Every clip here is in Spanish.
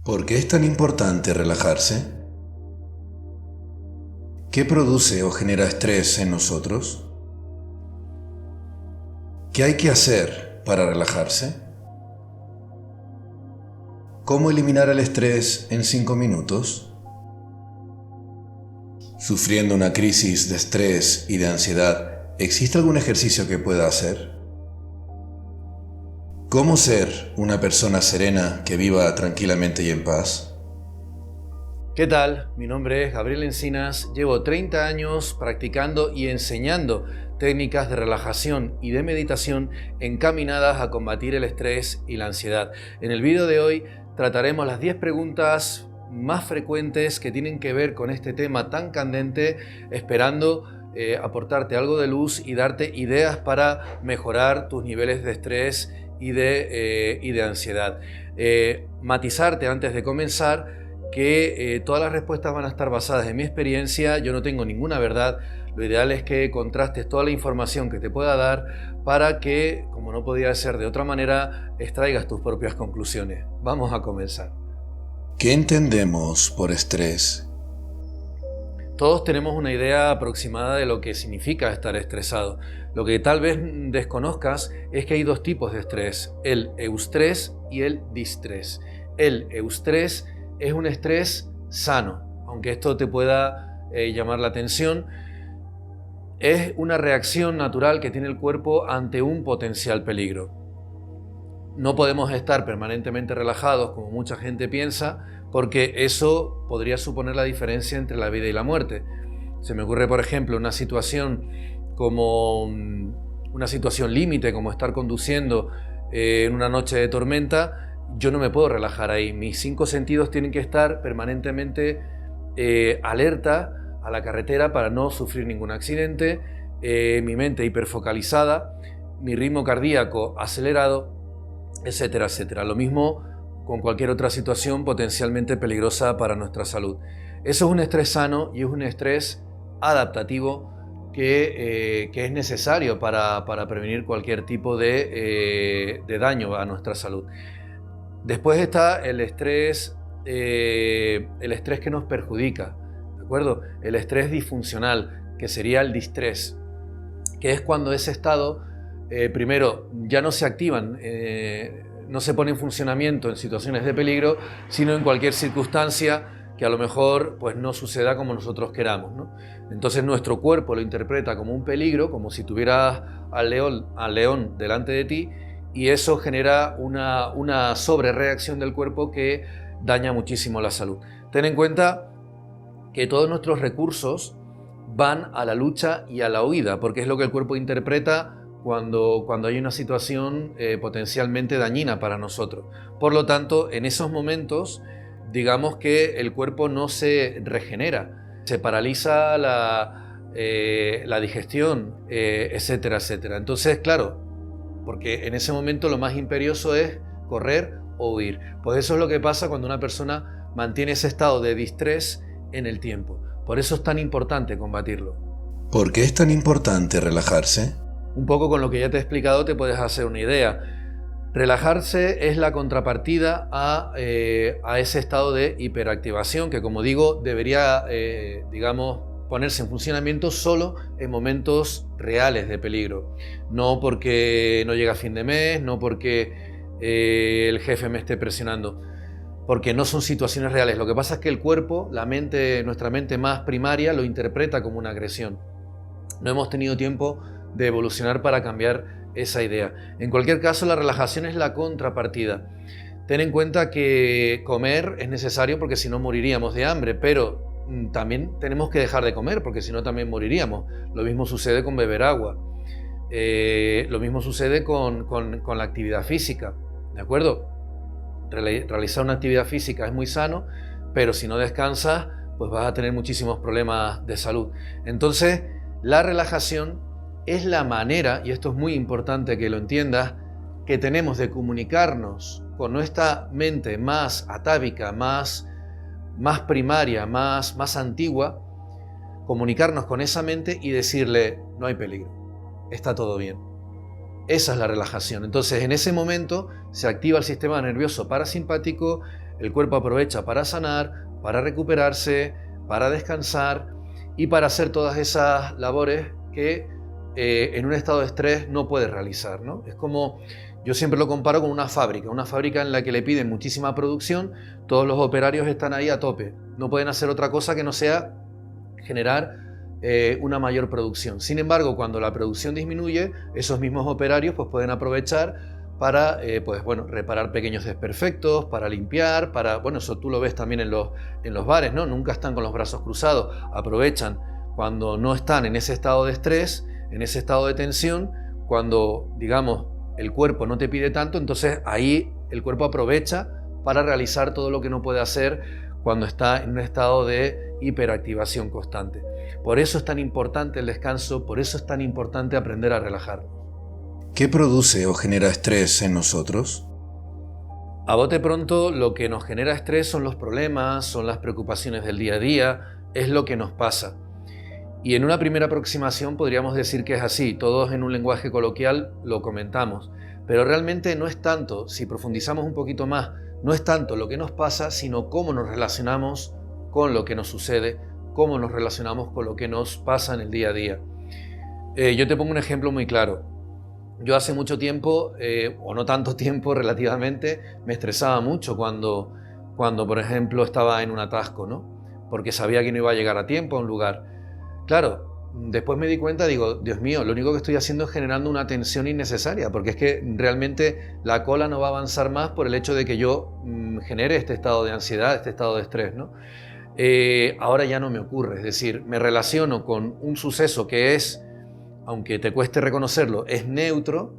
¿Por qué es tan importante relajarse? ¿Qué produce o genera estrés en nosotros? ¿Qué hay que hacer para relajarse? ¿Cómo eliminar el estrés en 5 minutos? Sufriendo una crisis de estrés y de ansiedad, ¿existe algún ejercicio que pueda hacer? ¿Cómo ser una persona serena que viva tranquilamente y en paz? ¿Qué tal? Mi nombre es Gabriel Encinas, llevo 30 años practicando y enseñando técnicas de relajación y de meditación encaminadas a combatir el estrés y la ansiedad. En el vídeo de hoy trataremos las 10 preguntas más frecuentes que tienen que ver con este tema tan candente, esperando aportarte algo de luz y darte ideas para mejorar tus niveles de estrés y de ansiedad. Matizarte antes de comenzar que todas las respuestas van a estar basadas en mi experiencia. Yo no tengo ninguna verdad. Lo ideal es que contrastes toda la información que te pueda dar para que, como no podía ser de otra manera, extraigas tus propias conclusiones. Vamos a comenzar. ¿Qué entendemos por estrés? Todos tenemos una idea aproximada de lo que significa estar estresado. Lo que tal vez desconozcas es que hay dos tipos de estrés: el eustrés y el distrés. El eustrés es un estrés sano, aunque esto te pueda llamar la atención. Es una reacción natural que tiene el cuerpo ante un potencial peligro. No podemos estar permanentemente relajados como mucha gente piensa, porque eso podría suponer la diferencia entre la vida y la muerte. Se me ocurre, por ejemplo, una situación límite, como estar conduciendo en una noche de tormenta. Yo no me puedo relajar ahí. Mis 5 sentidos tienen que estar permanentemente alerta a la carretera para no sufrir ningún accidente, mi mente hiperfocalizada, mi ritmo cardíaco acelerado, etcétera, etcétera. Lo mismo con cualquier otra situación potencialmente peligrosa para nuestra salud. Eso es un estrés sano y es un estrés adaptativo que es necesario para prevenir cualquier tipo de daño a nuestra salud. Después está el estrés que nos perjudica, ¿de acuerdo? El estrés disfuncional, que sería el distrés, que es cuando ese estado, primero, ya no se activan, no se pone en funcionamiento en situaciones de peligro, sino en cualquier circunstancia que a lo mejor pues, no suceda como nosotros queramos, ¿no? Entonces nuestro cuerpo lo interpreta como un peligro, como si tuvieras al león delante de ti, y eso genera una sobrereacción del cuerpo que daña muchísimo la salud. Ten en cuenta que todos nuestros recursos van a la lucha y a la huida, porque es lo que el cuerpo interpreta cuando hay una situación potencialmente dañina para nosotros. Por lo tanto, en esos momentos, digamos que el cuerpo no se regenera, se paraliza la digestión, etcétera, etcétera. Entonces, claro, porque en ese momento lo más imperioso es correr o huir. Pues eso es lo que pasa cuando una persona mantiene ese estado de distrés en el tiempo. Por eso es tan importante combatirlo. ¿Por qué es tan importante relajarse? Un poco con lo que ya te he explicado te puedes hacer una idea. Relajarse es la contrapartida a ese estado de hiperactivación que, como digo, debería, ponerse en funcionamiento solo en momentos reales de peligro. No porque no llega a fin de mes, no porque el jefe me esté presionando, porque no son situaciones reales. Lo que pasa es que el cuerpo, nuestra mente más primaria, lo interpreta como una agresión. No hemos tenido tiempo de evolucionar para cambiar esa idea. En cualquier caso, la relajación es la contrapartida. Ten en cuenta que comer es necesario porque si no moriríamos de hambre, pero también tenemos que dejar de comer porque si no también moriríamos. Lo mismo sucede con beber agua. Lo mismo sucede con la actividad física, ¿de acuerdo? Realizar una actividad física es muy sano, pero si no descansas, pues vas a tener muchísimos problemas de salud. Entonces, la relajación es la manera, y esto es muy importante que lo entiendas, que tenemos de comunicarnos con nuestra mente más atávica, más primaria, más antigua, comunicarnos con esa mente y decirle: no hay peligro, está todo bien. Esa es la relajación. Entonces, en ese momento se activa el sistema nervioso parasimpático, el cuerpo aprovecha para sanar, para recuperarse, para descansar y para hacer todas esas labores que en un estado de estrés no puedes realizar, ¿no? Es como, yo siempre lo comparo con una fábrica en la que le piden muchísima producción, todos los operarios están ahí a tope, no pueden hacer otra cosa que no sea generar una mayor producción. Sin embargo, cuando la producción disminuye, esos mismos operarios pues, pueden aprovechar para reparar pequeños desperfectos, para limpiar, eso tú lo ves también en los bares, ¿no? Nunca están con los brazos cruzados, aprovechan cuando no están en ese estado de estrés, en ese estado de tensión, cuando, digamos, el cuerpo no te pide tanto, entonces ahí el cuerpo aprovecha para realizar todo lo que no puede hacer cuando está en un estado de hiperactivación constante. Por eso es tan importante el descanso, por eso es tan importante aprender a relajar. ¿Qué produce o genera estrés en nosotros? A bote pronto, lo que nos genera estrés son los problemas, son las preocupaciones del día a día, es lo que nos pasa. Y en una primera aproximación podríamos decir que es así, todos en un lenguaje coloquial lo comentamos, pero realmente no es tanto, si profundizamos un poquito más, no es tanto lo que nos pasa, sino cómo nos relacionamos con lo que nos sucede, cómo nos relacionamos con lo que nos pasa en el día a día. Yo te pongo un ejemplo muy claro. Yo hace mucho tiempo, o no tanto tiempo relativamente, me estresaba mucho cuando por ejemplo, estaba en un atasco, ¿no? Porque sabía que no iba a llegar a tiempo a un lugar. Claro, después me di cuenta, digo, Dios mío, lo único que estoy haciendo es generando una tensión innecesaria, porque es que realmente la cola no va a avanzar más por el hecho de que yo genere este estado de ansiedad, este estado de estrés, ¿no? Ahora ya no me ocurre, es decir, me relaciono con un suceso que es, aunque te cueste reconocerlo, es neutro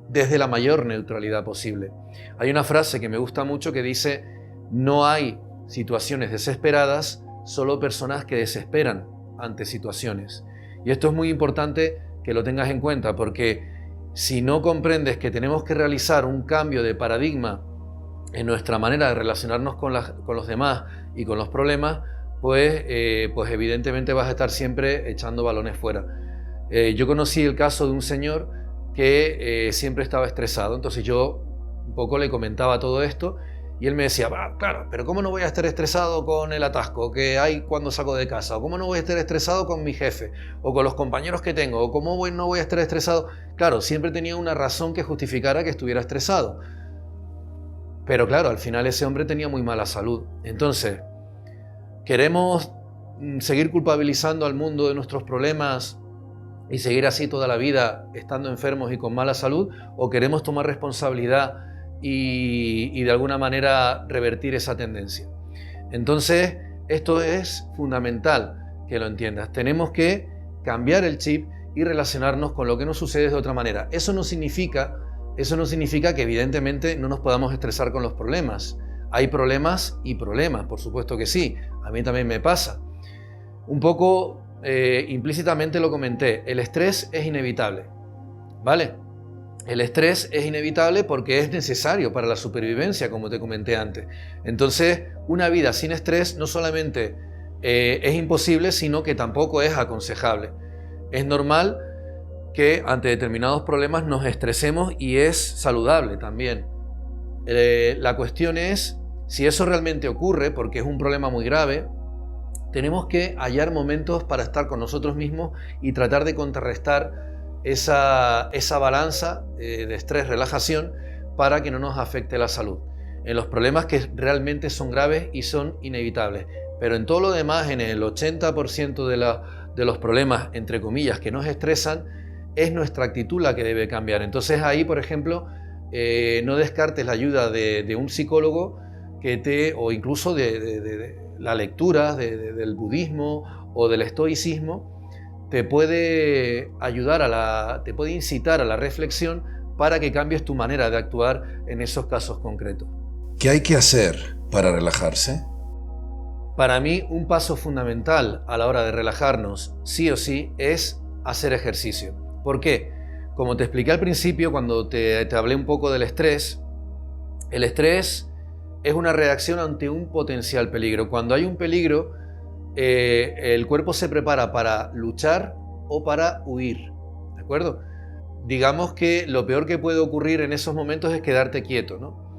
desde la mayor neutralidad posible. Hay una frase que me gusta mucho que dice, no hay situaciones desesperadas, solo personas que desesperan ante situaciones. Y esto es muy importante que lo tengas en cuenta, porque si no comprendes que tenemos que realizar un cambio de paradigma en nuestra manera de relacionarnos con los demás y con los problemas, pues evidentemente vas a estar siempre echando balones fuera. Yo conocí el caso de un señor que siempre estaba estresado, entonces yo un poco le comentaba todo esto y él me decía, claro, pero ¿cómo no voy a estar estresado con el atasco que hay cuando salgo de casa? ¿O cómo no voy a estar estresado con mi jefe? ¿O con los compañeros que tengo? ¿O cómo no voy a estar estresado? Claro, siempre tenía una razón que justificara que estuviera estresado. Pero claro, al final ese hombre tenía muy mala salud. Entonces, ¿queremos seguir culpabilizando al mundo de nuestros problemas y seguir así toda la vida estando enfermos y con mala salud? ¿O queremos tomar responsabilidad y de alguna manera revertir esa tendencia? Entonces, esto es fundamental que lo entiendas. Tenemos que cambiar el chip y relacionarnos con lo que nos sucede de otra manera. Eso no significa que evidentemente no nos podamos estresar con los problemas. Hay problemas y problemas, por supuesto que sí. A mí también me pasa. Un poco implícitamente lo comenté, el estrés es inevitable, ¿vale? El estrés es inevitable porque es necesario para la supervivencia, como te comenté antes. Entonces, una vida sin estrés no solamente es imposible, sino que tampoco es aconsejable. Es normal que ante determinados problemas nos estresemos y es saludable también. La cuestión es, si eso realmente ocurre, porque es un problema muy grave, tenemos que hallar momentos para estar con nosotros mismos y tratar de contrarrestar esa balanza de estrés-relajación para que no nos afecte la salud. En los problemas que realmente son graves y son inevitables. Pero en todo lo demás, en el 80% de los problemas, entre comillas, que nos estresan, es nuestra actitud la que debe cambiar. Entonces ahí, por ejemplo, no descartes la ayuda de un psicólogo o incluso de la lectura del budismo o del estoicismo, te puede ayudar te puede incitar a la reflexión para que cambies tu manera de actuar en esos casos concretos. ¿Qué hay que hacer para relajarse? Para mí, un paso fundamental a la hora de relajarnos, sí o sí, es hacer ejercicio. ¿Por qué? Como te expliqué al principio, cuando te hablé un poco del estrés, el estrés es una reacción ante un potencial peligro. Cuando hay un peligro, el cuerpo se prepara para luchar o para huir, ¿de acuerdo? Digamos que lo peor que puede ocurrir en esos momentos es quedarte quieto, ¿no?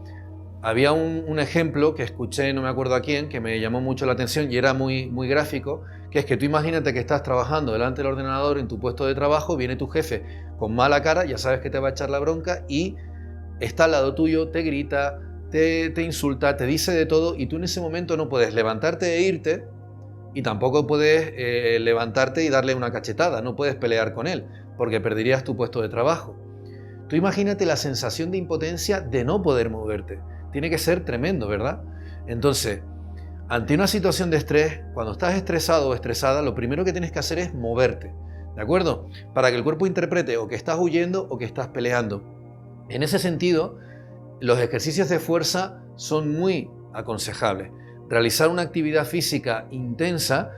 Había un ejemplo que escuché, no me acuerdo a quién, que me llamó mucho la atención y era muy, muy gráfico, que es que tú imagínate que estás trabajando delante del ordenador en tu puesto de trabajo, viene tu jefe con mala cara, ya sabes que te va a echar la bronca y está al lado tuyo, te grita, te insulta, te dice de todo y tú en ese momento no puedes levantarte e irte y tampoco puedes levantarte y darle una cachetada, no puedes pelear con él porque perderías tu puesto de trabajo. Tú imagínate la sensación de impotencia de no poder moverte. Tiene que ser tremendo, ¿verdad? Entonces, ante una situación de estrés, cuando estás estresado o estresada, lo primero que tienes que hacer es moverte, ¿de acuerdo? Para que el cuerpo interprete o que estás huyendo o que estás peleando. En ese sentido, los ejercicios de fuerza son muy aconsejables. Realizar una actividad física intensa,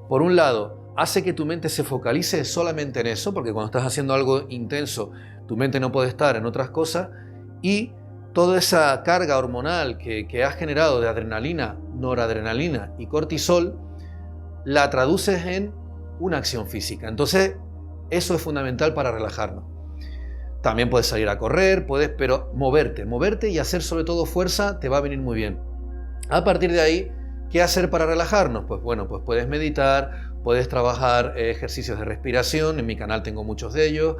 por un lado, hace que tu mente se focalice solamente en eso, porque cuando estás haciendo algo intenso, tu mente no puede estar en otras cosas, y toda esa carga hormonal que has generado de adrenalina, noradrenalina y cortisol, la traduces en una acción física. Entonces, eso es fundamental para relajarnos. También puedes salir a correr, pero moverte y hacer sobre todo fuerza te va a venir muy bien. A partir de ahí, ¿qué hacer para relajarnos? Pues bueno, pues puedes meditar, puedes trabajar ejercicios de respiración, en mi canal tengo muchos de ellos.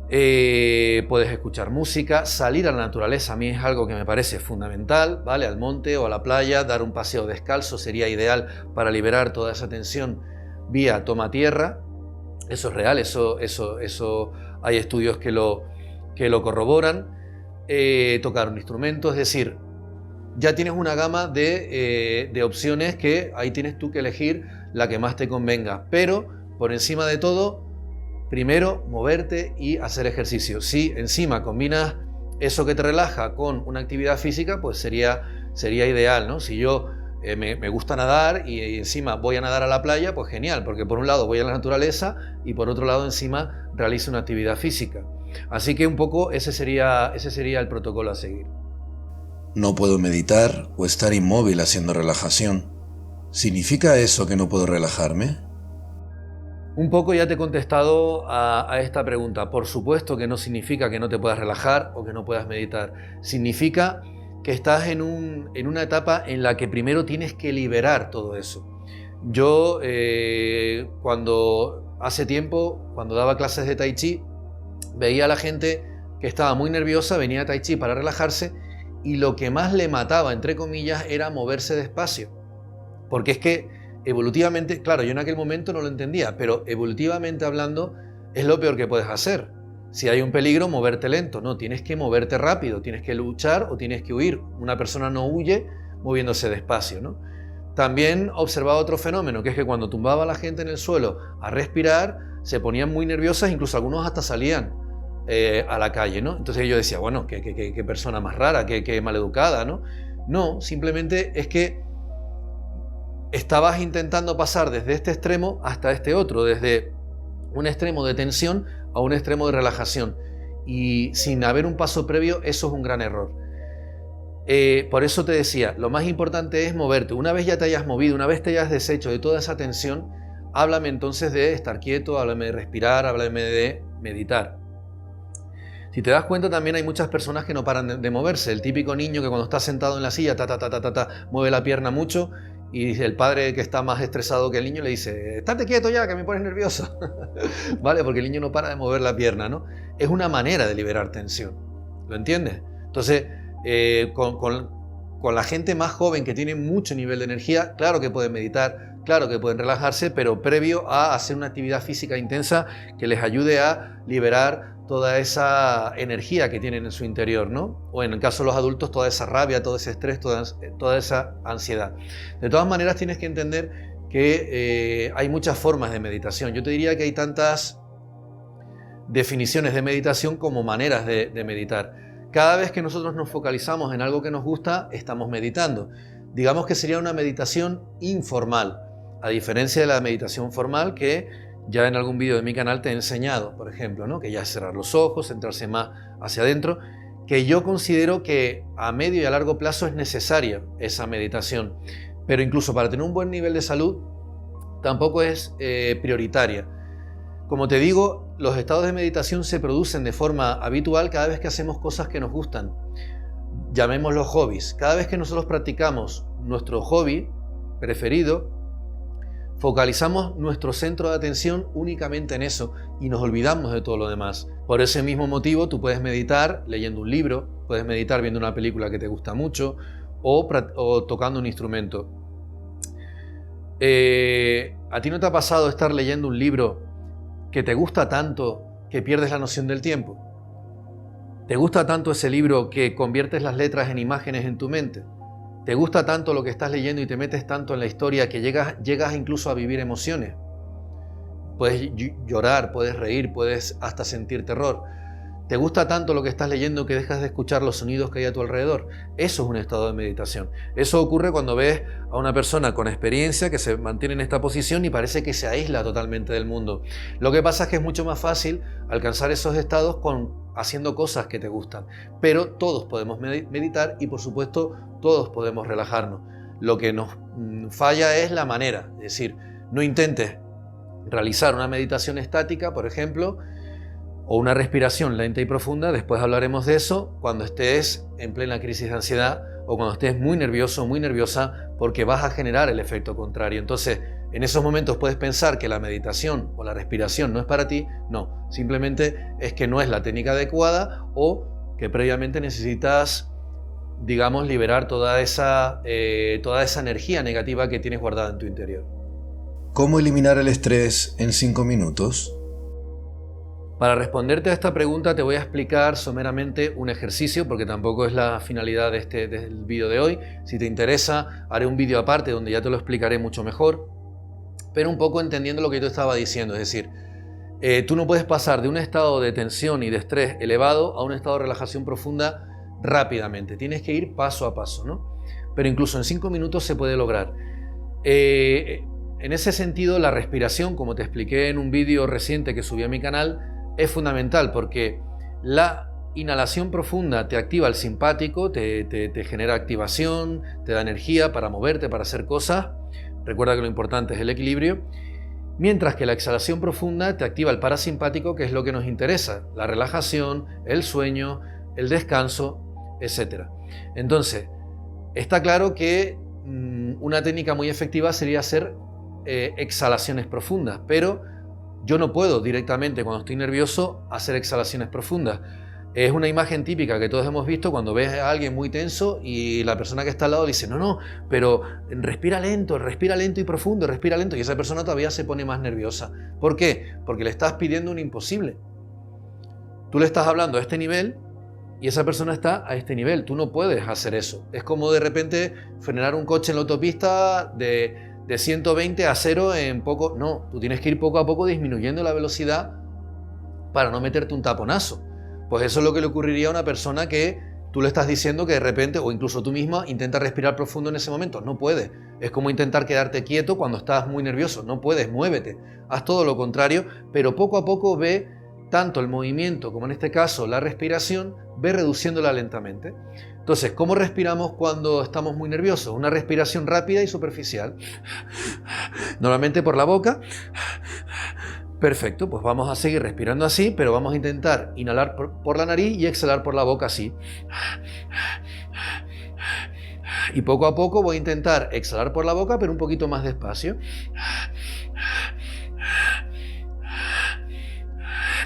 Puedes escuchar música, salir a la naturaleza, a mí es algo que me parece fundamental, ¿vale? Al monte o a la playa, dar un paseo descalzo sería ideal para liberar toda esa tensión vía toma tierra. Eso es real, eso hay estudios que lo corroboran. Tocar un instrumento, es decir, ya tienes una gama de opciones que ahí tienes tú que elegir la que más te convenga, pero por encima de todo, primero, moverte y hacer ejercicio. Si encima combinas eso que te relaja con una actividad física, pues sería ideal, ¿no? Si yo me gusta nadar y encima voy a nadar a la playa, pues genial, porque por un lado voy a la naturaleza y por otro lado encima realizo una actividad física. Así que un poco ese sería el protocolo a seguir. No puedo meditar o estar inmóvil haciendo relajación. ¿Significa eso que no puedo relajarme? Un poco ya te he contestado a esta pregunta. Por supuesto que no significa que no te puedas relajar o que no puedas meditar. Significa que estás en una etapa en la que primero tienes que liberar todo eso. Yo, hace tiempo, cuando daba clases de Tai Chi, veía a la gente que estaba muy nerviosa, venía a Tai Chi para relajarse y lo que más le mataba, entre comillas, era moverse despacio. Porque es que evolutivamente, claro, yo en aquel momento no lo entendía, pero evolutivamente hablando es lo peor que puedes hacer. Si hay un peligro, moverte lento. No, tienes que moverte rápido, tienes que luchar o tienes que huir. Una persona no huye moviéndose despacio, ¿no? También observaba otro fenómeno, que es que cuando tumbaba a la gente en el suelo a respirar, se ponían muy nerviosas, incluso algunos hasta salían a la calle, ¿no? Entonces yo decía, bueno, qué persona más rara, qué maleducada, ¿no? No, simplemente es que estabas intentando pasar desde este extremo hasta este otro, desde un extremo de tensión a un extremo de relajación. Y sin haber un paso previo, eso es un gran error. Por eso te decía, lo más importante es moverte. Una vez ya te hayas movido, una vez te hayas deshecho de toda esa tensión, háblame entonces de estar quieto, háblame de respirar, háblame de meditar. Si te das cuenta, también hay muchas personas que no paran de moverse. El típico niño que cuando está sentado en la silla, mueve la pierna mucho, y el padre que está más estresado que el niño le dice, estate quieto ya, que me pones nervioso. ¿Vale? Porque el niño no para de mover la pierna, ¿no? Es una manera de liberar tensión. ¿Lo entiendes? Entonces, con la gente más joven que tiene mucho nivel de energía, claro que pueden meditar, claro que pueden relajarse, pero previo a hacer una actividad física intensa que les ayude a liberar toda esa energía que tienen en su interior, ¿no? O en el caso de los adultos, toda esa rabia, todo ese estrés, toda esa ansiedad. De todas maneras, tienes que entender que hay muchas formas de meditación. Yo te diría que hay tantas definiciones de meditación como maneras de meditar. Cada vez que nosotros nos focalizamos en algo que nos gusta, estamos meditando. Digamos que sería una meditación informal, a diferencia de la meditación formal que ya en algún vídeo de mi canal te he enseñado, por ejemplo, ¿no? Que ya es cerrar los ojos, centrarse más hacia adentro, que yo considero que a medio y a largo plazo es necesaria esa meditación, pero incluso para tener un buen nivel de salud tampoco es prioritaria. Como te digo, los estados de meditación se producen de forma habitual cada vez que hacemos cosas que nos gustan. llamémoslo hobbies. Cada vez que nosotros practicamos nuestro hobby preferido, focalizamos nuestro centro de atención únicamente en eso y nos olvidamos de todo lo demás. Por ese mismo motivo, tú puedes meditar leyendo un libro, puedes meditar viendo una película que te gusta mucho o tocando un instrumento. ¿A ti no te ha pasado estar leyendo un libro que te gusta tanto que pierdes la noción del tiempo? ¿Te gusta tanto ese libro que conviertes las letras en imágenes en tu mente? ¿Te gusta tanto lo que estás leyendo y te metes tanto en la historia que llegas incluso a vivir emociones? Puedes llorar, puedes reír, puedes hasta sentir terror. ¿Te gusta tanto lo que estás leyendo que dejas de escuchar los sonidos que hay a tu alrededor? Eso es un estado de meditación. Eso ocurre cuando ves a una persona con experiencia que se mantiene en esta posición y parece que se aísla totalmente del mundo. Lo que pasa es que es mucho más fácil alcanzar esos estados haciendo cosas que te gustan. Pero todos podemos meditar y, por supuesto, todos podemos relajarnos. Lo que nos falla es la manera. Es decir, no intentes realizar una meditación estática, por ejemplo, o una respiración lenta y profunda. Después hablaremos de eso cuando estés en plena crisis de ansiedad o cuando estés muy nervioso o muy nerviosa, porque vas a generar el efecto contrario. Entonces, en esos momentos puedes pensar que la meditación o la respiración no es para ti. No, simplemente es que no es la técnica adecuada o que previamente necesitas, digamos, liberar toda esa energía negativa que tienes guardada en tu interior. ¿Cómo eliminar el estrés en 5 minutos? Para responderte a esta pregunta te voy a explicar someramente un ejercicio, porque tampoco es la finalidad del vídeo de hoy. Si te interesa, haré un vídeo aparte donde ya te lo explicaré mucho mejor, pero un poco entendiendo lo que yo te estaba diciendo. Es decir, tú no puedes pasar de un estado de tensión y de estrés elevado a un estado de relajación profunda rápidamente. Tienes que ir paso a paso, ¿no? Pero incluso en 5 minutos se puede lograr. En ese sentido, la respiración, como te expliqué en un vídeo reciente que subí a mi canal, es fundamental, porque la inhalación profunda te activa el simpático, te genera activación, te da energía para moverte, para hacer cosas. Recuerda que lo importante es el equilibrio. Mientras que la exhalación profunda te activa el parasimpático, que es lo que nos interesa, la relajación, el sueño, el descanso, etc. Entonces, está claro que una técnica muy efectiva sería hacer exhalaciones profundas, pero yo no puedo directamente cuando estoy nervioso hacer exhalaciones profundas. Es una imagen típica que todos hemos visto cuando ves a alguien muy tenso y la persona que está al lado le dice no, pero respira lento y profundo, respira lento, y esa persona todavía se pone más nerviosa. ¿Por qué? Porque le estás pidiendo un imposible. Tú le estás hablando a este nivel y esa persona está a este nivel. Tú no puedes hacer eso. Es como de repente frenar un coche en la autopista de 120 a 0 en poco. No, tú tienes que ir poco a poco disminuyendo la velocidad para no meterte un taponazo. Pues eso es lo que le ocurriría a una persona que tú le estás diciendo que de repente, o incluso tú misma, intenta respirar profundo en ese momento. No puedes. Es como intentar quedarte quieto cuando estás muy nervioso. No puedes, muévete. Haz todo lo contrario, pero poco a poco ve tanto el movimiento como en este caso la respiración, ve reduciéndola lentamente. Entonces, ¿cómo respiramos cuando estamos muy nerviosos? Una respiración rápida y superficial. Normalmente por la boca. Perfecto, pues vamos a seguir respirando así, pero vamos a intentar inhalar por la nariz y exhalar por la boca así. Y poco a poco voy a intentar exhalar por la boca, pero un poquito más despacio.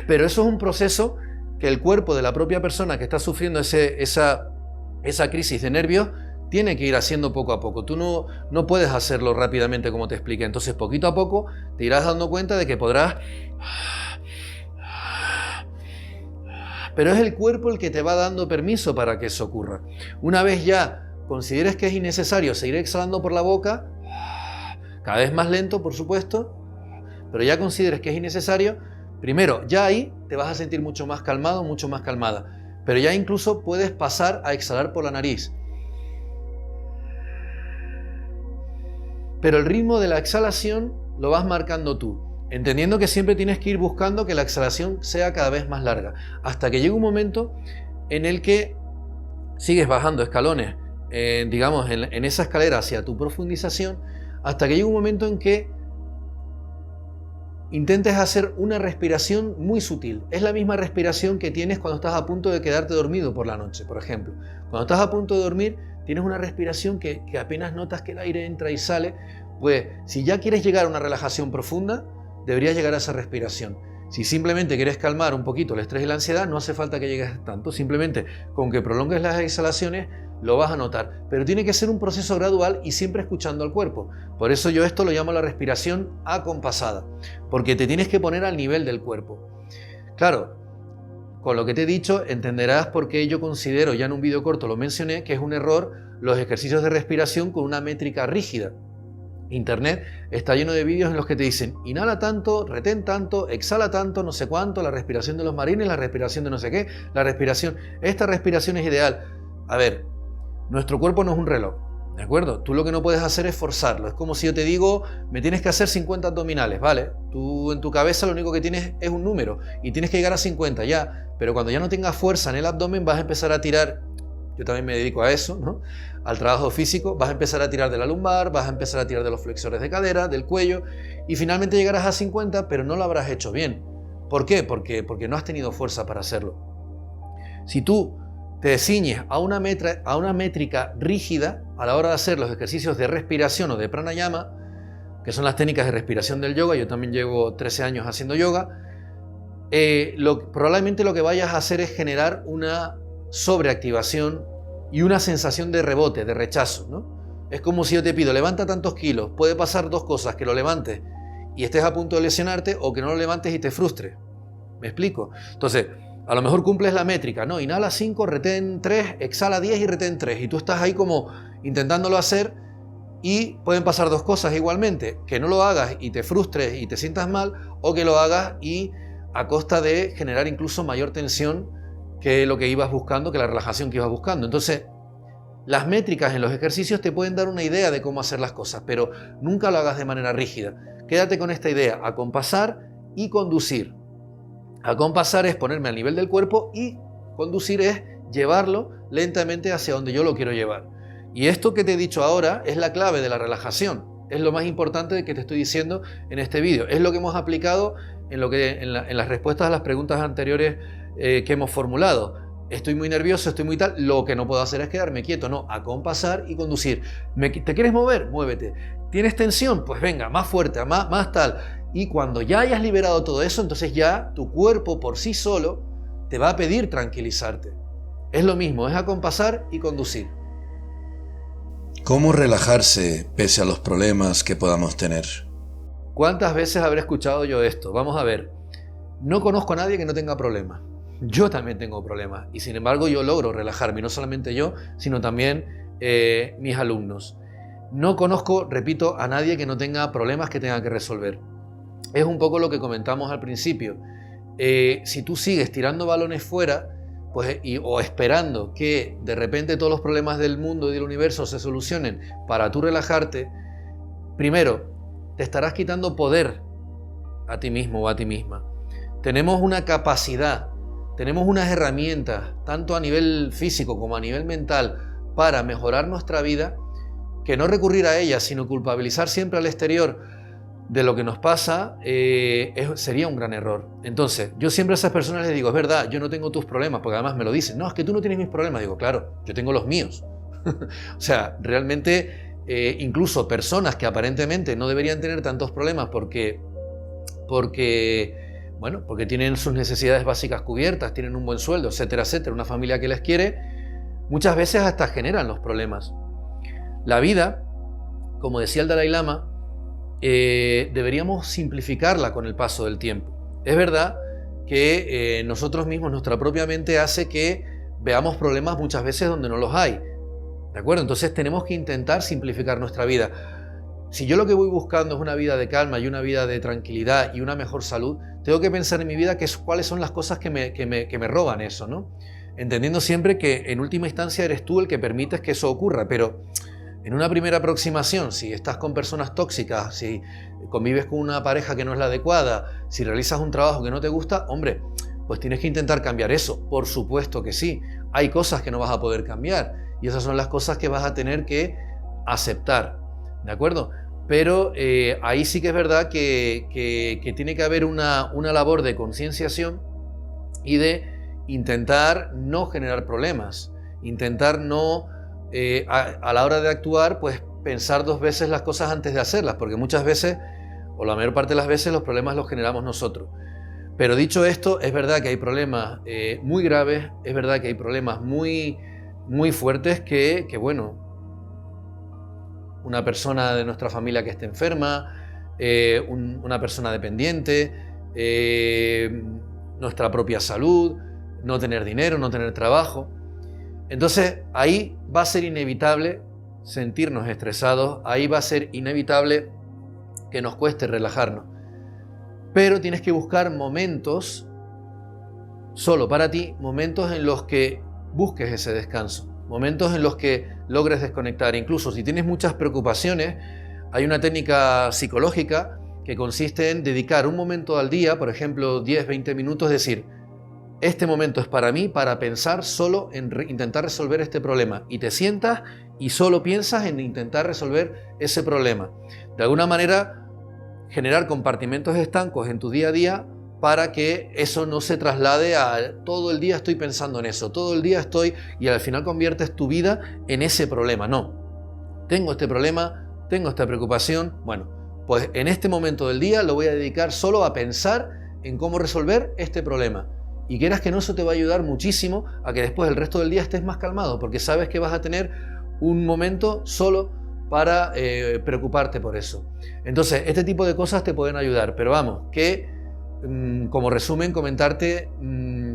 Pero eso es un proceso que el cuerpo de la propia persona que está sufriendo esa crisis de nervios tiene que ir haciendo poco a poco. Tú no puedes hacerlo rápidamente como te expliqué. Entonces, poquito a poco te irás dando cuenta de que podrás... Pero es el cuerpo el que te va dando permiso para que eso ocurra. Una vez ya consideres que es innecesario seguir exhalando por la boca, cada vez más lento, por supuesto, pero ya consideres que es innecesario, primero, ya ahí te vas a sentir mucho más calmado, mucho más calmada. Pero ya incluso puedes pasar a exhalar por la nariz. Pero el ritmo de la exhalación lo vas marcando tú, entendiendo que siempre tienes que ir buscando que la exhalación sea cada vez más larga, hasta que llegue un momento en el que sigues bajando escalones, digamos, en esa escalera hacia tu profundización, hasta que llegue un momento en que intentes hacer una respiración muy sutil. Es la misma respiración que tienes cuando estás a punto de quedarte dormido por la noche, por ejemplo. Cuando estás a punto de dormir, tienes una respiración que apenas notas que el aire entra y sale. Pues si ya quieres llegar a una relajación profunda, deberías llegar a esa respiración. Si simplemente quieres calmar un poquito el estrés y la ansiedad, no hace falta que llegues tanto. Simplemente con que prolongues las exhalaciones lo vas a notar. Pero tiene que ser un proceso gradual y siempre escuchando al cuerpo. Por eso yo esto lo llamo la respiración acompasada. Porque te tienes que poner al nivel del cuerpo. Claro, con lo que te he dicho entenderás por qué yo considero, ya en un vídeo corto lo mencioné, que es un error los ejercicios de respiración con una métrica rígida. Internet está lleno de vídeos en los que te dicen inhala tanto, retén tanto, exhala tanto, no sé cuánto, la respiración de los marines, la respiración de no sé qué, esta respiración es ideal. A ver, nuestro cuerpo no es un reloj, ¿de acuerdo? Tú lo que no puedes hacer es forzarlo. Es como si yo te digo, me tienes que hacer 50 abdominales, ¿vale? Tú en tu cabeza lo único que tienes es un número y tienes que llegar a 50 ya, pero cuando ya no tengas fuerza en el abdomen vas a empezar a tirar. Yo también me dedico a eso, ¿no? Al trabajo físico, vas a empezar a tirar de la lumbar, vas a empezar a tirar de los flexores de cadera, del cuello, y finalmente llegarás a 50, pero no lo habrás hecho bien. ¿Por qué? Porque no has tenido fuerza para hacerlo. Si tú te ciñes a una métrica rígida a la hora de hacer los ejercicios de respiración o de pranayama, que son las técnicas de respiración del yoga, yo también llevo 13 años haciendo yoga, probablemente lo que vayas a hacer es generar una sobreactivación y una sensación de rebote, de rechazo, ¿no? Es como si yo te pido, levanta tantos kilos, puede pasar dos cosas, que lo levantes y estés a punto de lesionarte, o que no lo levantes y te frustres. ¿Me explico? Entonces, a lo mejor cumples la métrica, ¿no? Inhala 5, retén 3, exhala 10 y retén 3, y tú estás ahí como intentándolo hacer, y pueden pasar dos cosas igualmente, que no lo hagas y te frustres y te sientas mal, o que lo hagas y a costa de generar incluso mayor tensión que lo que ibas buscando, que la relajación que ibas buscando. Entonces, las métricas en los ejercicios te pueden dar una idea de cómo hacer las cosas, pero nunca lo hagas de manera rígida. Quédate con esta idea, acompasar y conducir. Acompasar es ponerme al nivel del cuerpo y conducir es llevarlo lentamente hacia donde yo lo quiero llevar. Y esto que te he dicho ahora es la clave de la relajación. Es lo más importante que te estoy diciendo en este vídeo. Es lo que hemos aplicado en las respuestas a las preguntas anteriores que hemos formulado. Estoy muy nervioso, estoy muy tal, lo que no puedo hacer es quedarme quieto, no, acompasar y conducir. ¿Te quieres mover? Muévete. ¿Tienes tensión? Pues venga, más fuerte, más tal. Y cuando ya hayas liberado todo eso, entonces ya tu cuerpo por sí solo te va a pedir tranquilizarte. Es lo mismo, es acompasar y conducir. ¿Cómo relajarse pese a los problemas que podamos tener? ¿Cuántas veces habré escuchado yo esto? Vamos a ver. No conozco a nadie que no tenga problemas. Yo también tengo problemas y sin embargo yo logro relajarme, y no solamente yo, sino también mis alumnos. No conozco, repito, a nadie que no tenga problemas que tenga que resolver. Es un poco lo que comentamos al principio. Si tú sigues tirando balones fuera, pues, o esperando que de repente todos los problemas del mundo y del universo se solucionen para tú relajarte, primero, te estarás quitando poder a ti mismo o a ti misma. Tenemos una capacidad, tenemos unas herramientas, tanto a nivel físico como a nivel mental, para mejorar nuestra vida, que no recurrir a ellas, sino culpabilizar siempre al exterior de lo que nos pasa, sería un gran error. Entonces, yo siempre a esas personas les digo, es verdad, yo no tengo tus problemas, porque además me lo dicen, no, es que tú no tienes mis problemas. Digo, claro, yo tengo los míos. O sea, realmente, incluso personas que aparentemente no deberían tener tantos problemas porque tienen sus necesidades básicas cubiertas, tienen un buen sueldo, etcétera, etcétera, una familia que les quiere, muchas veces hasta generan los problemas. La vida, como decía el Dalai Lama, deberíamos simplificarla con el paso del tiempo. Es verdad que nosotros mismos, nuestra propia mente hace que veamos problemas muchas veces donde no los hay. ¿De acuerdo? Entonces tenemos que intentar simplificar nuestra vida. Si yo lo que voy buscando es una vida de calma y una vida de tranquilidad y una mejor salud, tengo que pensar en mi vida cuáles son las cosas que me roban eso, ¿no? Entendiendo siempre que en última instancia eres tú el que permites que eso ocurra, pero en una primera aproximación, si estás con personas tóxicas, si convives con una pareja que no es la adecuada, si realizas un trabajo que no te gusta, hombre, pues tienes que intentar cambiar eso. Por supuesto que sí. Hay cosas que no vas a poder cambiar y esas son las cosas que vas a tener que aceptar, ¿de acuerdo? Pero ahí sí que es verdad que tiene que haber una labor de concienciación y de intentar no generar problemas, intentar no, a la hora de actuar, pues pensar 2 veces las cosas antes de hacerlas, porque muchas veces, o la mayor parte de las veces, los problemas los generamos nosotros. Pero dicho esto, es verdad que hay problemas muy graves, es verdad que hay problemas muy, muy fuertes bueno, una persona de nuestra familia que esté enferma, una persona dependiente, nuestra propia salud, no tener dinero, no tener trabajo. Entonces ahí va a ser inevitable sentirnos estresados, ahí va a ser inevitable que nos cueste relajarnos. Pero tienes que buscar momentos solo para ti, momentos en los que busques ese descanso, momentos en los que logres desconectar. Incluso si tienes muchas preocupaciones, hay una técnica psicológica que consiste en dedicar un momento al día, por ejemplo 10-20 minutos, decir, este momento es para mí, para pensar solo en intentar resolver este problema. Y te sientas y solo piensas en intentar resolver ese problema. De alguna manera, generar compartimentos estancos en tu día a día para que eso no se traslade a todo el día estoy pensando en eso, todo el día estoy, y al final conviertes tu vida en ese problema. No, tengo este problema, tengo esta preocupación, bueno, pues en este momento del día lo voy a dedicar solo a pensar en cómo resolver este problema. Y quieras que no, eso te va a ayudar muchísimo a que después el resto del día estés más calmado, porque sabes que vas a tener un momento solo para preocuparte por eso. Entonces, este tipo de cosas te pueden ayudar, pero vamos, que como resumen comentarte,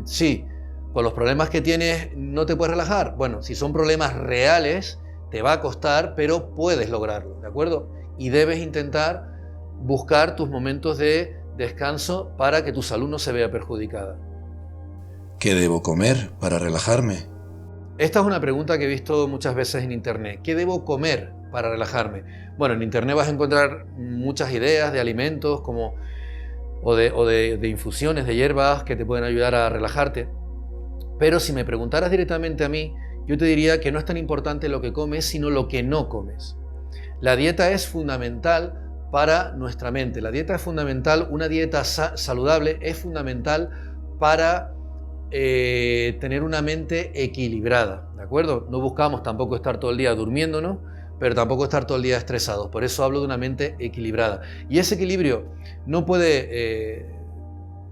sí, con los problemas que tienes no te puedes relajar. Bueno, si son problemas reales, te va a costar, pero puedes lograrlo, ¿de acuerdo? Y debes intentar buscar tus momentos de descanso para que tu salud no se vea perjudicada. ¿Qué debo comer para relajarme? Esta es una pregunta que he visto muchas veces en internet. ¿Qué debo comer para relajarme? Bueno, en internet vas a encontrar muchas ideas de alimentos o de infusiones de hierbas que te pueden ayudar a relajarte. Pero si me preguntaras directamente a mí, yo te diría que no es tan importante lo que comes, sino lo que no comes. La dieta es fundamental para nuestra mente. La dieta es fundamental, una dieta saludable es fundamental para tener una mente equilibrada, ¿de acuerdo? No buscamos tampoco estar todo el día durmiéndonos, pero tampoco estar todo el día estresados. Por eso hablo de una mente equilibrada. Y ese equilibrio no puede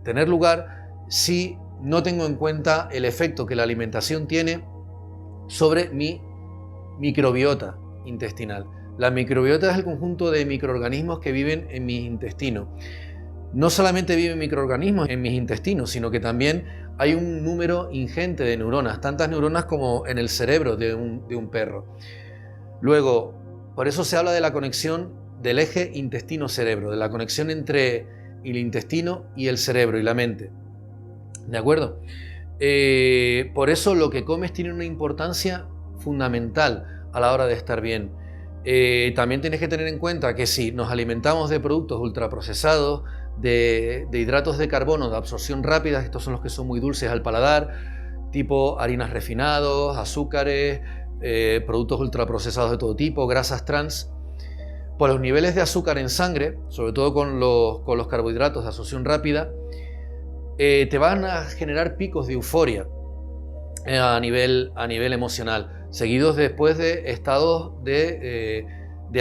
tener lugar si no tengo en cuenta el efecto que la alimentación tiene sobre mi microbiota intestinal. La microbiota es el conjunto de microorganismos que viven en mis intestinos. No solamente viven microorganismos en mis intestinos, sino que también hay un número ingente de neuronas, tantas neuronas como en el cerebro de un perro. Luego, por eso se habla de la conexión del eje intestino-cerebro, de la conexión entre el intestino y el cerebro y la mente. ¿De acuerdo? Por eso lo que comes tiene una importancia fundamental a la hora de estar bien. También tienes que tener en cuenta que si nos alimentamos de productos ultraprocesados, de hidratos de carbono de absorción rápida, estos son los que son muy dulces al paladar, tipo harinas refinados, azúcares, productos ultraprocesados de todo tipo, grasas trans, pues los niveles de azúcar en sangre, sobre todo con los carbohidratos de absorción rápida, te van a generar picos de euforia a nivel emocional, seguidos después de estados de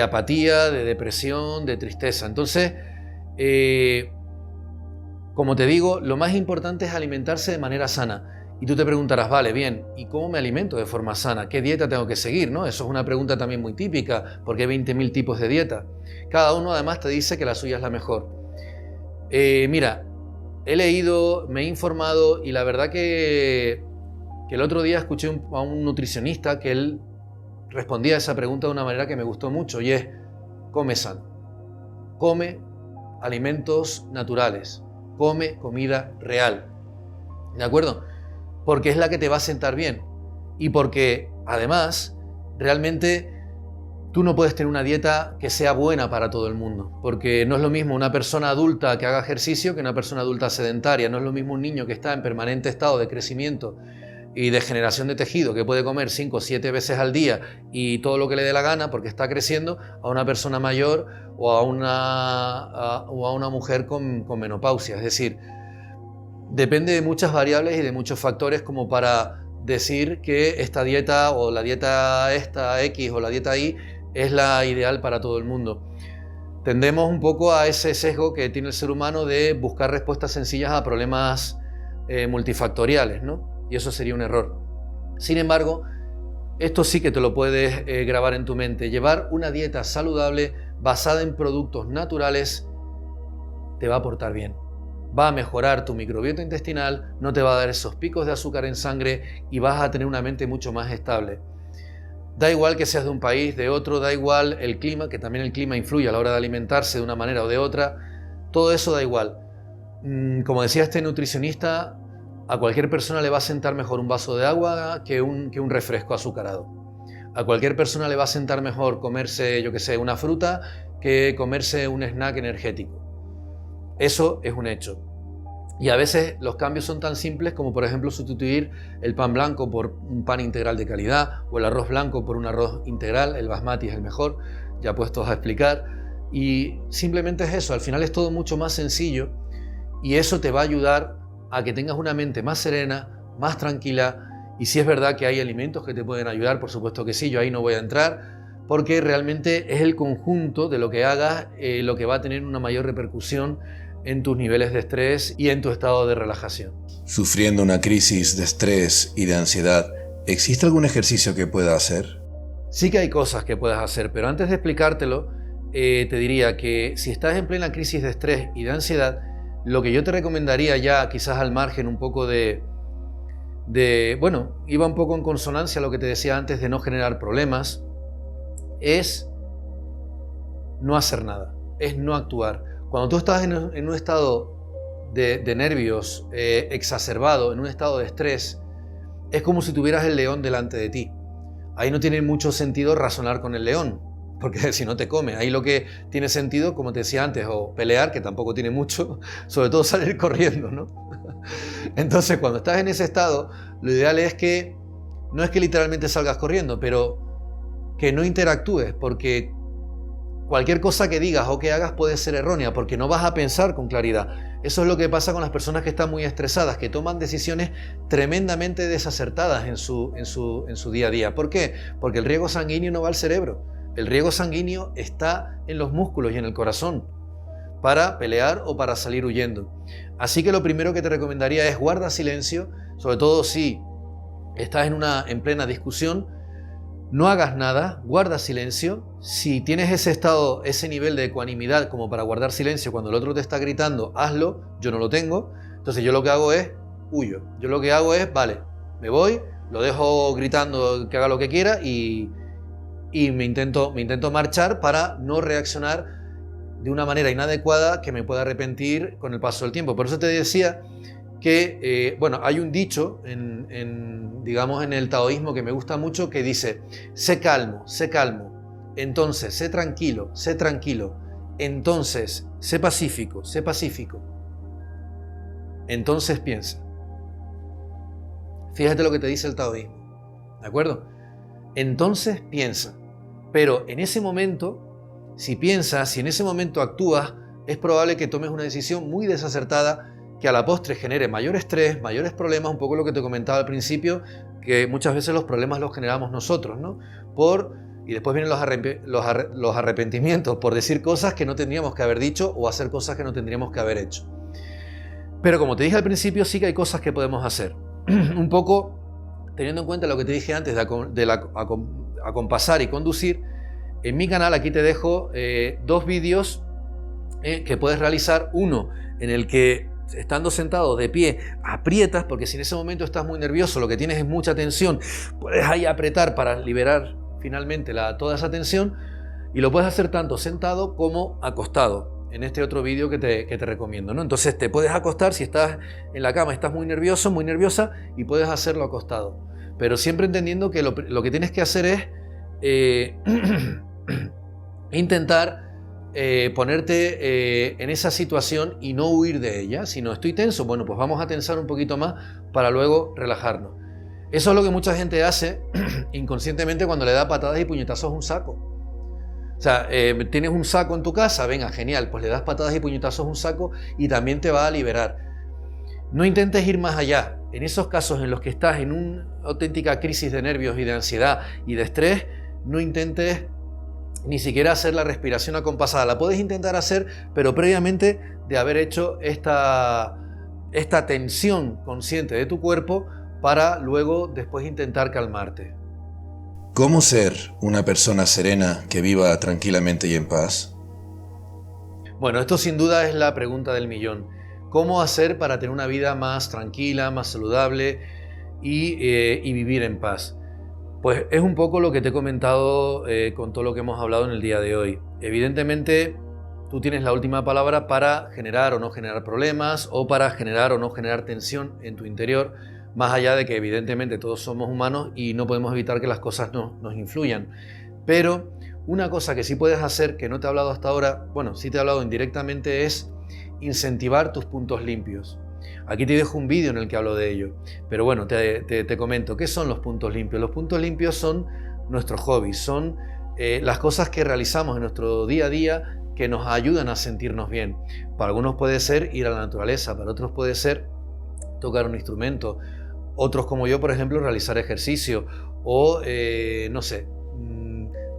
apatía, de depresión, de tristeza. Entonces, como te digo, lo más importante es alimentarse de manera sana. Y tú te preguntarás, vale, bien, ¿y cómo me alimento de forma sana? ¿Qué dieta tengo que seguir? ¿No? Eso es una pregunta también muy típica, porque hay 20.000 tipos de dieta. Cada uno además te dice que la suya es la mejor. Mira, he leído, me he informado y la verdad que el otro día escuché a un nutricionista que él respondía a esa pregunta de una manera que me gustó mucho y es, come sano, come alimentos naturales, come comida real, ¿de acuerdo? Porque es la que te va a sentar bien y porque además realmente tú no puedes tener una dieta que sea buena para todo el mundo, porque no es lo mismo una persona adulta que haga ejercicio que una persona adulta sedentaria, no es lo mismo un niño que está en permanente estado de crecimiento y de generación de tejido que puede comer 5 o 7 veces al día y todo lo que le dé la gana porque está creciendo, a una persona mayor o a una mujer con menopausia. Es decir, depende de muchas variables y de muchos factores como para decir que esta dieta o la dieta esta X o la dieta Y es la ideal para todo el mundo. Tendemos un poco a ese sesgo que tiene el ser humano de buscar respuestas sencillas a problemas multifactoriales, ¿no? Y eso sería un error. Sin embargo, esto sí que te lo puedes grabar en tu mente. Llevar una dieta saludable basada en productos naturales te va a aportar bien. Va a mejorar tu microbiota intestinal, no te va a dar esos picos de azúcar en sangre y vas a tener una mente mucho más estable. Da igual que seas de un país, de otro, da igual el clima, que también el clima influye a la hora de alimentarse de una manera o de otra. Todo eso da igual. Como decía este nutricionista, a cualquier persona le va a sentar mejor un vaso de agua que un refresco azucarado. A cualquier persona le va a sentar mejor comerse, yo qué sé, una fruta que comerse un snack energético. Eso es un hecho. Y a veces los cambios son tan simples como, por ejemplo, sustituir el pan blanco por un pan integral de calidad o el arroz blanco por un arroz integral. El basmati es el mejor, ya puestos a explicar. Y simplemente es eso, al final es todo mucho más sencillo y eso te va a ayudar a que tengas una mente más serena, más tranquila. Y si es verdad que hay alimentos que te pueden ayudar, por supuesto que sí, yo ahí no voy a entrar, porque realmente es el conjunto de lo que hagas lo que va a tener una mayor repercusión en tus niveles de estrés y en tu estado de relajación. Sufriendo una crisis de estrés y de ansiedad, ¿existe algún ejercicio que pueda hacer? Sí que hay cosas que puedas hacer, pero antes de explicártelo, te diría que si estás en plena crisis de estrés y de ansiedad, lo que yo te recomendaría ya, quizás al margen un poco bueno, iba un poco en consonancia a lo que te decía antes de no generar problemas, es no hacer nada, es no actuar. Cuando tú estás en un estado de nervios exacerbado, en un estado de estrés, es como si tuvieras el león delante de ti. Ahí no tiene mucho sentido razonar con el león, porque si no te come. Ahí lo que tiene sentido, como te decía antes, o pelear, que tampoco tiene mucho, sobre todo salir corriendo, ¿no? Entonces, cuando estás en ese estado, lo ideal es que, no es que literalmente salgas corriendo, pero que no interactúes, porque cualquier cosa que digas o que hagas puede ser errónea, porque no vas a pensar con claridad. Eso es lo que pasa con las personas que están muy estresadas, que toman decisiones tremendamente desacertadas en su día a día. ¿Por qué? Porque el riego sanguíneo no va al cerebro. El riego sanguíneo está en los músculos y en el corazón para pelear o para salir huyendo. Así que lo primero que te recomendaría es guarda silencio, sobre todo si estás en plena discusión, no hagas nada, guarda silencio. Si tienes ese estado, ese nivel de ecuanimidad como para guardar silencio cuando el otro te está gritando, hazlo. Yo no lo tengo, entonces yo lo que hago es huyo. Yo lo que hago es, vale, me voy, lo dejo gritando que haga lo que quiera y me intento marchar para no reaccionar de una manera inadecuada que me pueda arrepentir con el paso del tiempo. Por eso te decía que, bueno, hay un dicho digamos, en el taoísmo que me gusta mucho que dice, sé calmo, entonces sé tranquilo, entonces sé pacífico, entonces piensa. Fíjate lo que te dice el taoísmo, ¿de acuerdo? Entonces piensa. Pero en ese momento, si piensas, si en ese momento actúas, es probable que tomes una decisión muy desacertada que a la postre genere mayor estrés, mayores problemas, un poco lo que te comentaba al principio, que muchas veces los problemas los generamos nosotros, ¿no? Y después vienen los arrepentimientos por decir cosas que no tendríamos que haber dicho o hacer cosas que no tendríamos que haber hecho. Pero como te dije al principio, sí que hay cosas que podemos hacer. Un poco teniendo en cuenta lo que te dije antes de acompasar y conducir, en mi canal aquí te dejo 2 vídeos que puedes realizar. Uno en el que, estando sentado de pie, aprietas, porque si en ese momento estás muy nervioso, lo que tienes es mucha tensión, puedes ahí apretar para liberar finalmente toda esa tensión, y lo puedes hacer tanto sentado como acostado, en este otro vídeo que te recomiendo, ¿no? Entonces te puedes acostar si estás en la cama, estás muy nervioso, muy nerviosa, y puedes hacerlo acostado. Pero siempre entendiendo que lo que tienes que hacer es intentar ponerte en esa situación y no huir de ella. Si no estoy tenso, bueno, pues vamos a tensar un poquito más para luego relajarnos. Eso es lo que mucha gente hace inconscientemente cuando le da patadas y puñetazos a un saco. O sea, tienes un saco en tu casa, venga, genial, pues le das patadas y puñetazos a un saco y también te va a liberar. No intentes ir más allá. En esos casos en los que estás en una auténtica crisis de nervios y de ansiedad y de estrés, no intentes ni siquiera hacer la respiración acompasada. La puedes intentar hacer, pero previamente de haber hecho esta tensión consciente de tu cuerpo para luego después intentar calmarte. ¿Cómo ser una persona serena que viva tranquilamente y en paz? Bueno, esto sin duda es la pregunta del millón. ¿Cómo hacer para tener una vida más tranquila, más saludable y vivir en paz? Pues es un poco lo que te he comentado con todo lo que hemos hablado en el día de hoy. Evidentemente, tú tienes la última palabra para generar o no generar problemas o para generar o no generar tensión en tu interior, más allá de que evidentemente todos somos humanos y no podemos evitar que las cosas nos influyan. Pero una cosa que sí puedes hacer, que no te he hablado hasta ahora, bueno, sí te he hablado indirectamente, es incentivar tus puntos limpios. Aquí te dejo un vídeo en el que hablo de ello, pero bueno, te comento, ¿qué son los puntos limpios? Los puntos limpios son nuestros hobbies, son las cosas que realizamos en nuestro día a día que nos ayudan a sentirnos bien. Para algunos puede ser ir a la naturaleza, para otros puede ser tocar un instrumento, otros como yo, por ejemplo, realizar ejercicio o, no sé,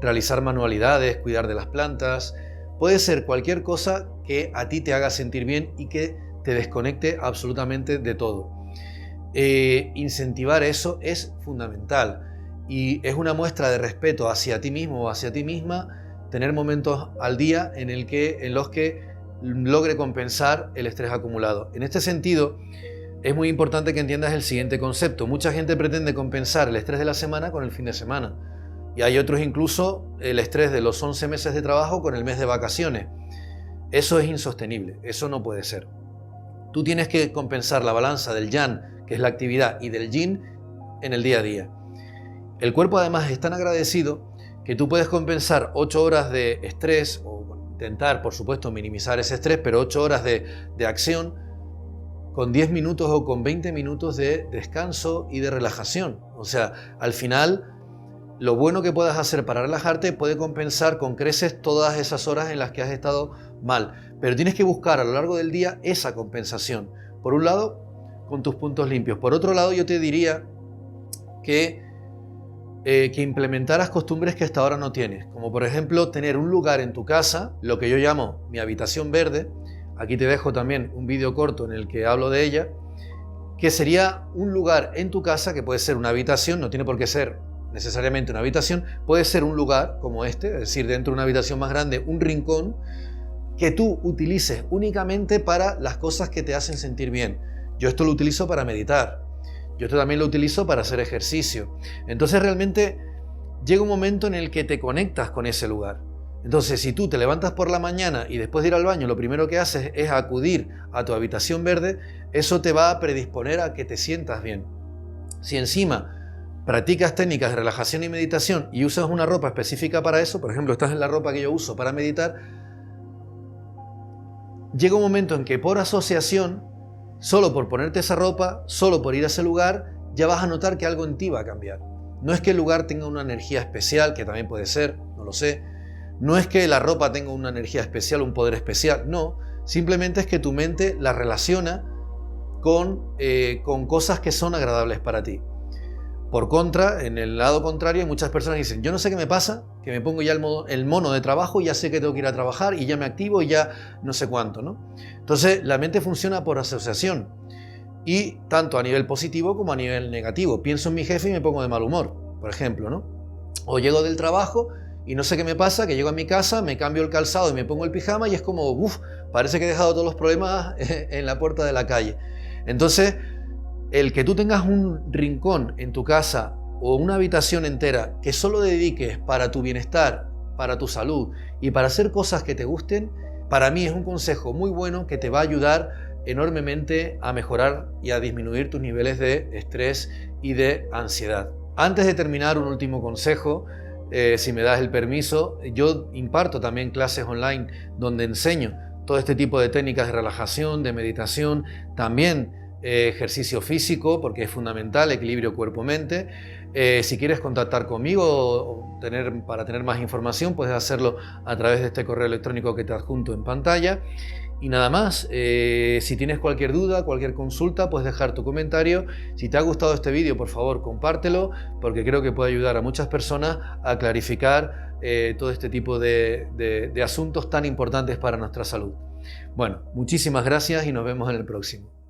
realizar manualidades, cuidar de las plantas. Puede ser cualquier cosa que a ti te haga sentir bien y que te desconecte absolutamente de todo. Incentivar eso es fundamental y es una muestra de respeto hacia ti mismo o hacia ti misma tener momentos al día en los que logre compensar el estrés acumulado. En este sentido, es muy importante que entiendas el siguiente concepto. Mucha gente pretende compensar el estrés de la semana con el fin de semana. Y hay otros incluso el estrés de los 11 meses de trabajo con el mes de vacaciones. Eso es insostenible, eso no puede ser. Tú tienes que compensar la balanza del yang, que es la actividad, y del yin en el día a día. El cuerpo además es tan agradecido que tú puedes compensar 8 horas de estrés, o intentar, por supuesto, minimizar ese estrés, pero 8 horas de acción con 10 minutos o con 20 minutos de descanso y de relajación. O sea, al final, lo bueno que puedas hacer para relajarte puede compensar con creces todas esas horas en las que has estado mal. Pero tienes que buscar a lo largo del día esa compensación. Por un lado, con tus puntos limpios. Por otro lado, yo te diría que implementaras costumbres que hasta ahora no tienes. Como por ejemplo, tener un lugar en tu casa, lo que yo llamo mi habitación verde. Aquí te dejo también un vídeo corto en el que hablo de ella, que sería un lugar en tu casa que puede ser una habitación, no tiene por qué ser necesariamente una habitación, puede ser un lugar como este, es decir, dentro de una habitación más grande, un rincón que tú utilices únicamente para las cosas que te hacen sentir bien. Yo esto lo utilizo para meditar, yo esto también lo utilizo para hacer ejercicio. Entonces realmente llega un momento en el que te conectas con ese lugar. Entonces, si tú te levantas por la mañana y después de ir al baño lo primero que haces es acudir a tu habitación verde, eso te va a predisponer a que te sientas bien. Si encima practicas técnicas de relajación y meditación y usas una ropa específica para eso, por ejemplo, estás en la ropa que yo uso para meditar, llega un momento en que por asociación, solo por ponerte esa ropa, solo por ir a ese lugar, ya vas a notar que algo en ti va a cambiar. No es que el lugar tenga una energía especial, que también puede ser, no lo sé. No es que la ropa tenga una energía especial, un poder especial, no. Simplemente es que tu mente la relaciona con cosas que son agradables para ti. Por contra, en el lado contrario, hay muchas personas que dicen, yo no sé qué me pasa, que me pongo ya el mono de trabajo y ya sé que tengo que ir a trabajar y ya me activo y ya no sé cuánto, ¿no? Entonces, la mente funciona por asociación y tanto a nivel positivo como a nivel negativo. Pienso en mi jefe y me pongo de mal humor, por ejemplo, ¿no? O llego del trabajo y no sé qué me pasa, que llego a mi casa, me cambio el calzado y me pongo el pijama y es como, parece que he dejado todos los problemas en la puerta de la calle. Entonces, el que tú tengas un rincón en tu casa o una habitación entera que solo dediques para tu bienestar, para tu salud y para hacer cosas que te gusten, para mí es un consejo muy bueno que te va a ayudar enormemente a mejorar y a disminuir tus niveles de estrés y de ansiedad. Antes de terminar, un último consejo. Si me das el permiso, yo imparto también clases online donde enseño todo este tipo de técnicas de relajación, de meditación. También ejercicio físico, porque es fundamental, equilibrio cuerpo-mente. Si quieres contactar conmigo o para tener más información, puedes hacerlo a través de este correo electrónico que te adjunto en pantalla. Y nada más, si tienes cualquier duda, cualquier consulta, puedes dejar tu comentario. Si te ha gustado este vídeo, por favor, compártelo, porque creo que puede ayudar a muchas personas a clarificar todo este tipo de asuntos tan importantes para nuestra salud. Bueno, muchísimas gracias y nos vemos en el próximo.